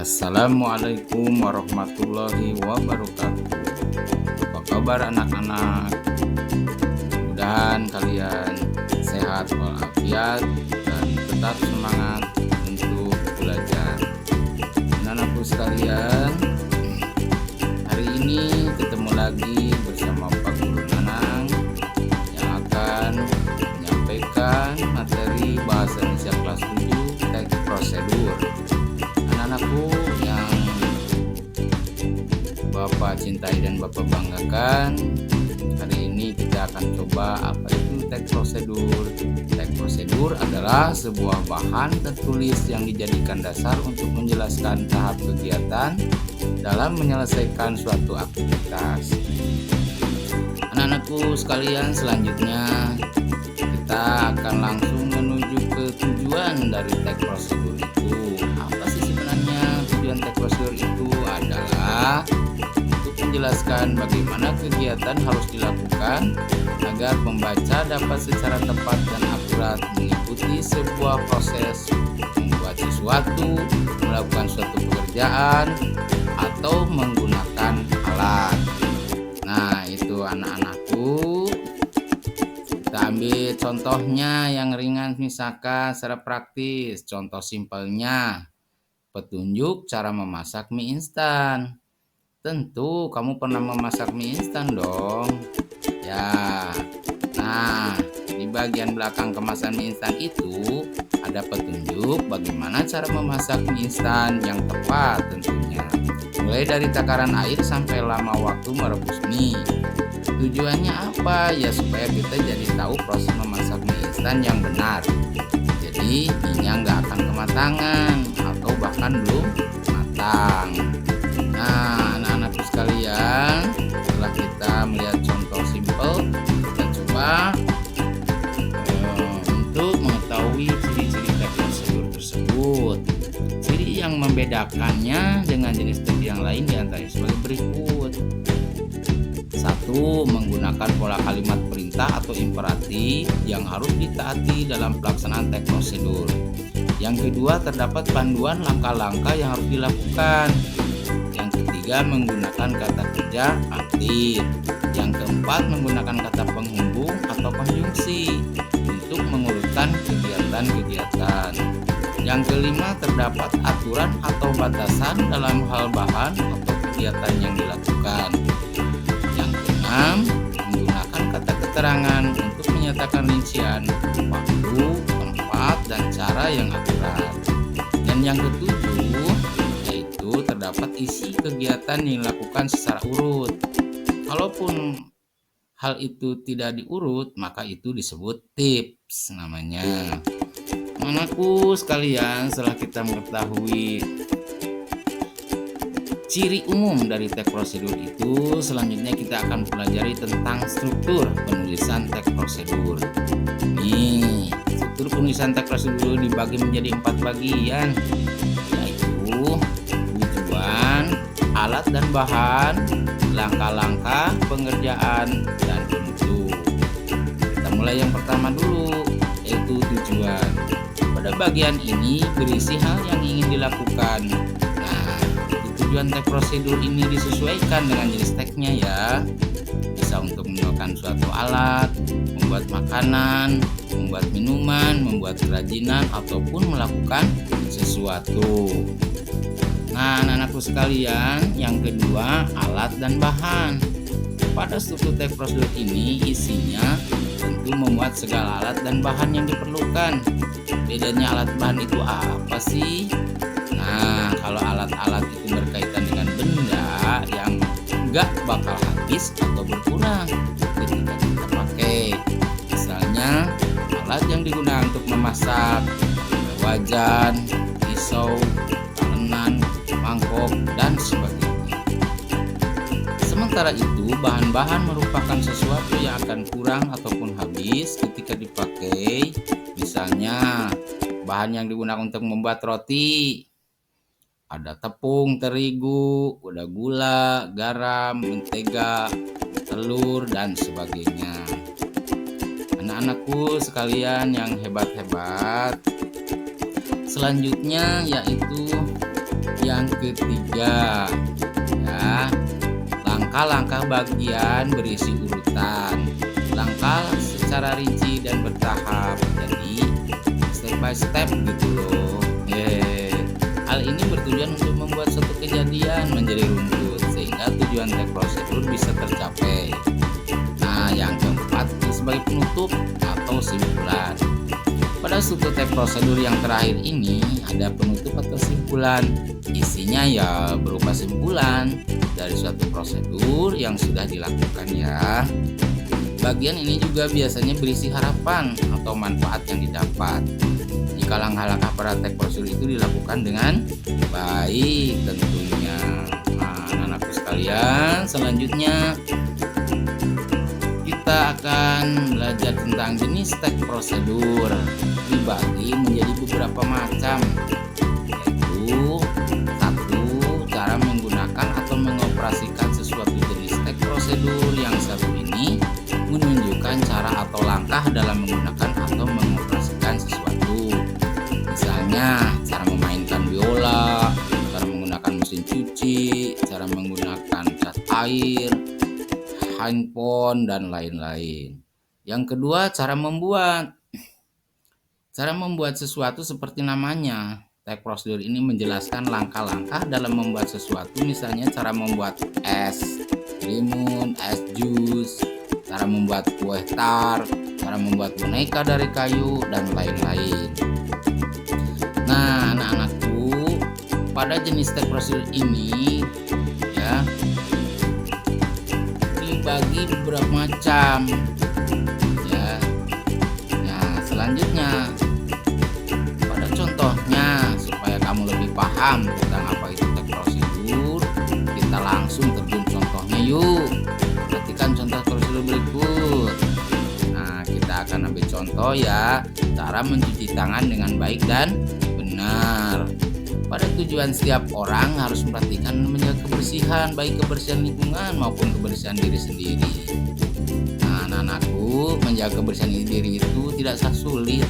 Assalamualaikum warahmatullahi wabarakatuh. Apa kabar anak-anak? Mudah-mudahan kalian sehat walafiat dan tetap semangat untuk belajar. Anak-anakku sekalian, hari ini ketemu lagi bersama Pak Guru Nanang yang akan menyampaikan materi bahasa Indonesia kelas 7 teks prosedur. Anak-anakku yang Bapak cintai dan Bapak banggakan, hari ini kita akan coba apa itu teks prosedur. Teks prosedur adalah sebuah bahan tertulis yang dijadikan dasar untuk menjelaskan tahap kegiatan dalam menyelesaikan suatu aktivitas. Anak-anakku sekalian, selanjutnya kita akan langsung menuju ke tujuan dari teks prosedur itu. Apa sih sebenarnya tujuan teks prosedur itu? Adalah untuk menjelaskan bagaimana kegiatan harus dilakukan agar pembaca dapat secara tepat dan akurat mengikuti sebuah proses membuat sesuatu, melakukan suatu pekerjaan, atau menggunakan alat. Nah, itu anak-anakku. Kita ambil contohnya yang ringan, misalkan secara praktis. Contoh simpelnya, petunjuk cara memasak mie instan. Tentu kamu pernah memasak mie instan dong. Ya, nah di bagian belakang kemasan mie instan itu ada petunjuk bagaimana cara memasak mie instan yang tepat tentunya. Mulai dari takaran air sampai lama waktu merebus mie. Tujuannya apa? Ya supaya kita jadi tahu proses memasak mie instan yang benar. Jadi mie-nya nggak akan kematangan atau bahkan belum matang. Nah, anak-anakku sekalian, setelah kita melihat contoh simpel, kita coba untuk mengetahui ciri-ciri teks prosedur tersebut. Ciri yang membedakannya dengan jenis teks yang lain diantaranya sebagai berikut. 1. Menggunakan pola kalimat perintah atau imperatif yang harus ditaati dalam pelaksanaan teks prosedur. Yang kedua, terdapat panduan langkah-langkah yang harus dilakukan. Yang ketiga, menggunakan kata kerja aktif. Yang keempat, menggunakan kata penghubung atau konjungsi untuk mengurutkan kegiatan-kegiatan. Yang kelima, terdapat aturan atau batasan dalam hal bahan atau kegiatan yang dilakukan. Menggunakan kata keterangan untuk menyatakan rincian waktu, tempat, dan cara yang akurat. Dan yang ketujuh, yaitu terdapat isi kegiatan yang dilakukan secara urut. Kalaupun hal itu tidak diurut, maka itu disebut tips namanya. Anakku sekalian, setelah kita mengetahui ciri umum dari teks prosedur itu, selanjutnya kita akan pelajari tentang struktur penulisan teks prosedur. Nih, struktur penulisan teks prosedur dibagi menjadi 4 bagian, yaitu tujuan, alat dan bahan, langkah-langkah pengerjaan, dan penutup. Kita mulai yang pertama dulu, yaitu tujuan. Pada bagian ini berisi hal yang ingin dilakukan. Tujuan teks prosedur ini disesuaikan dengan jenis teksnya ya. Bisa untuk menggunakan suatu alat, membuat makanan, membuat minuman, membuat kerajinan, ataupun melakukan sesuatu. Nah, anak-anakku sekalian, yang kedua, alat dan bahan. Pada struktur teks prosedur ini isinya tentu memuat segala alat dan bahan yang diperlukan. Bedanya alat bahan itu apa sih? Nah, kalau alat-alat itu berkaitan dengan benda yang enggak bakal habis atau berkurang ketika kita pakai. Misalnya, alat yang digunakan untuk memasak, wajan, pisau, talenan, mangkok, dan sebagainya. Sementara itu, bahan-bahan merupakan sesuatu yang akan kurang ataupun habis ketika dipakai. Misalnya, bahan yang digunakan untuk membuat roti. Ada tepung, terigu, ada gula, garam, mentega, telur, dan sebagainya. Anak-anakku sekalian yang hebat-hebat, selanjutnya yaitu Yang ketiga, ya, langkah-langkah bagian berisi urutan. Langkah secara rinci dan bertahap. Jadi step by step gitu loh. Hal ini bertujuan untuk membuat suatu kejadian menjadi runtut sehingga tujuan tag prosedur bisa tercapai. Nah, yang keempat sebagai penutup atau simpulan. Pada struktur tag prosedur yang terakhir ini ada penutup atau simpulan. Isinya ya berupa simpulan dari suatu prosedur yang sudah dilakukan ya. Bagian ini juga biasanya berisi harapan atau manfaat yang didapat jika langkah-langkah pada tag prosedur itu dilakukan dengan baik tentunya. Nah, anak-anakku sekalian, selanjutnya kita akan belajar tentang jenis tag prosedur. Dibagi menjadi beberapa macam, yaitu satu, cara menggunakan atau mengoperasikan sesuatu jenis tag prosedur. Yang satu ini menunjukkan cara atau langkah dalam menggunakan atau mengoperasikan sesuatu. Misalnya cara memainkan biola, cara menggunakan mesin cuci, cara menggunakan cat air, handphone, dan lain-lain. Yang kedua, cara membuat. Cara membuat sesuatu seperti namanya. Tag prosedur ini menjelaskan langkah-langkah dalam membuat sesuatu, misalnya cara membuat es limun, es jus, cara membuat kue tar, cara membuat boneka dari kayu, dan lain-lain. Nah, anak-anakku, pada jenis tag prosedur ini ya dibagi beberapa macam ya. Nah, selanjutnya pada contohnya supaya kamu lebih paham tentang apa itu tag prosedur, kita langsung terjun contohnya yuk. Perhatikan contoh prosedur berikut. Nah, kita akan ambil contoh ya, cara mencuci tangan dengan baik dan benar. Pada tujuan setiap orang harus memperhatikan dan menjaga kebersihan, baik kebersihan lingkungan maupun kebersihan diri sendiri. Nah, anak-anakku, menjaga kebersihan diri itu tidak sulit.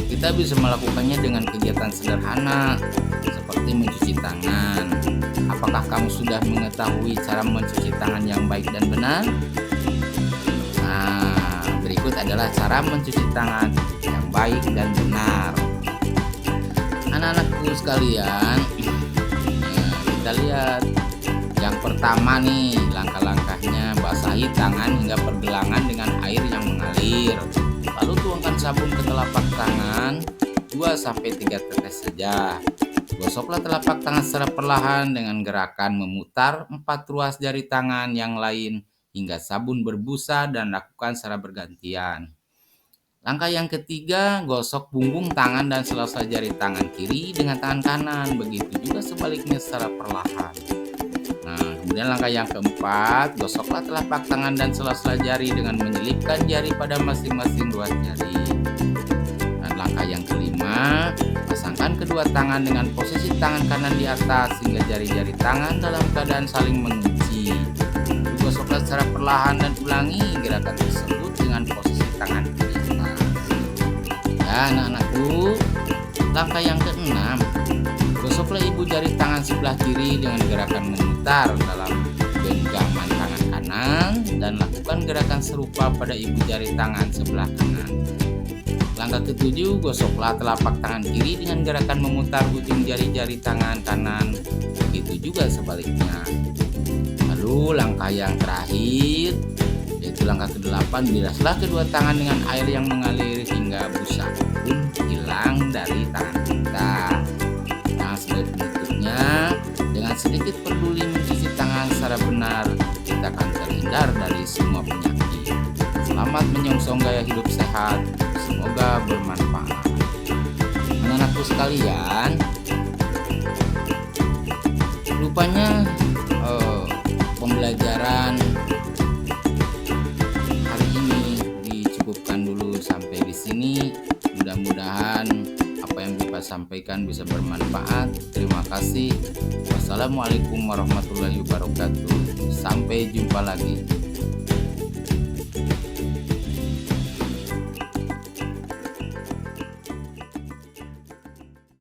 Kita bisa melakukannya dengan kegiatan sederhana seperti mencuci tangan. Apakah kamu sudah mengetahui cara mencuci tangan yang baik dan benar? Nah, berikut adalah cara mencuci tangan yang baik dan benar. Anak-anakku sekalian, kita lihat yang pertama nih, langkah-langkahnya. Basahi tangan hingga pergelangan dengan air yang mengalir, lalu tuangkan sabun ke telapak tangan 2-3 tetes saja. Gosoklah telapak tangan secara perlahan dengan gerakan memutar 4 ruas jari tangan yang lain hingga sabun berbusa dan lakukan secara bergantian. Langkah yang ketiga, gosok punggung tangan dan sela-sela jari tangan kiri dengan tangan kanan. Begitu juga sebaliknya secara perlahan. Nah, kemudian langkah yang keempat, gosoklah telapak tangan dan sela-sela jari dengan menyelipkan jari pada masing-masing ruas jari. Dan langkah yang kelima, pasangkan kedua tangan dengan posisi tangan kanan di atas hingga jari-jari tangan dalam keadaan saling mengunci. Gosoklah secara perlahan dan ulangi gerakan tersebut dengan posisi tangan kiri. Ya, anak-anakku, langkah yang keenam, gosoklah ibu jari tangan sebelah kiri dengan gerakan memutar dalam genggaman tangan kanan dan lakukan gerakan serupa pada ibu jari tangan sebelah kanan. Langkah ketujuh, gosoklah telapak tangan kiri dengan gerakan memutar ujung jari-jari tangan kanan. Begitu juga sebaliknya. Lalu langkah yang terakhir, yaitu langkah ke-8, bilaslah kedua tangan dengan air yang mengalir hingga busa pun hilang dari tangan kita. Nah, sebagai penutupnya, dengan sedikit peduli mencuci tangan secara benar, kita akan terhindar dari semua penyakit. Selamat menyongsong gaya hidup sehat, semoga bermanfaat. Anak-anakku sekalian, rupanya pembelajaran hari ini dicukupkan dulu sampai di sini. Mudah-mudahan apa yang Bapak sampaikan bisa bermanfaat. Terima kasih. Wassalamualaikum warahmatullahi wabarakatuh. Sampai jumpa lagi.